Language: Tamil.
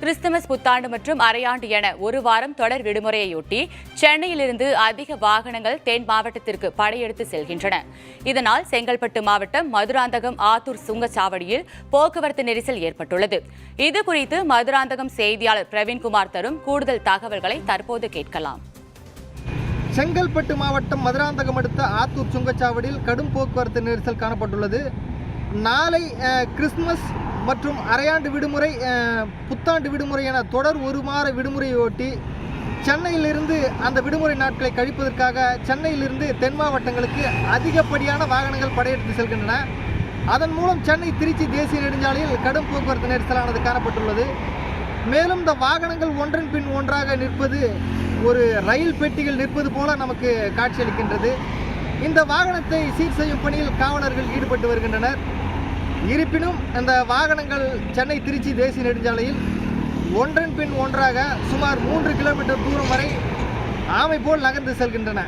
கிறிஸ்துமஸ் புத்தாண்டு மற்றும் அரையாண்டு என ஒரு வாரம் தொடர் விடுமுறையொட்டி சென்னையிலிருந்து அதிக வாகனங்கள் தென் மாவட்டத்திற்கு படையெடுத்து செல்கின்றன. இதனால் செங்கல்பட்டு மாவட்டம் மதுராந்தகம் ஆத்தூர் சுங்கச்சாவடியில் போக்குவரத்து நெரிசல் ஏற்பட்டுள்ளது. இதுகுறித்து மதுராந்தகம் செய்தியாளர் பிரவீன்குமார் தரும் கூடுதல் தகவல்களை தற்போது கேட்கலாம். செங்கல்பட்டு மாவட்டம் மதுராந்தகம் அடுத்த ஆத்தூர் சுங்கச்சாவடியில் கடும் போக்குவரத்து நெரிசல் காணப்பட்டுள்ளது. நாளை கிறிஸ்துமஸ் மற்றும் அரையாண்டு விடுமுறை, புத்தாண்டு விடுமுறை என தொடர் ஒரு வார விடுமுறையொட்டி சென்னையிலிருந்து அந்த விடுமுறை நாட்களை கழிப்பதற்காக சென்னையிலிருந்து தென் மாவட்டங்களுக்கு அதிகப்படியான வாகனங்கள் படையெடுத்து செல்கின்றன. அதன் மூலம் சென்னை திருச்சி தேசிய நெடுஞ்சாலையில் கடும் போக்குவரத்து நெரிசலானது காணப்பட்டுள்ளது. மேலும் இந்த வாகனங்கள் ஒன்றன் பின் ஒன்றாக நிற்பது ஒரு ரயில் பெட்டிகள் நிற்பது போல நமக்கு காட்சியளிக்கின்றது. இந்த வாகனத்தை சீர் செய்யும் பணியில் காவலர்கள் ஈடுபட்டு வருகின்றனர். இருப்பினும் இந்த வாகனங்கள் சென்னை திருச்சி தேசிய நெடுஞ்சாலையில் ஒன்றன் பின் ஒன்றாக சுமார் 3 கிலோமீட்டர் தூரம் வரை ஆமை போல் நகர்ந்து செல்கின்றன.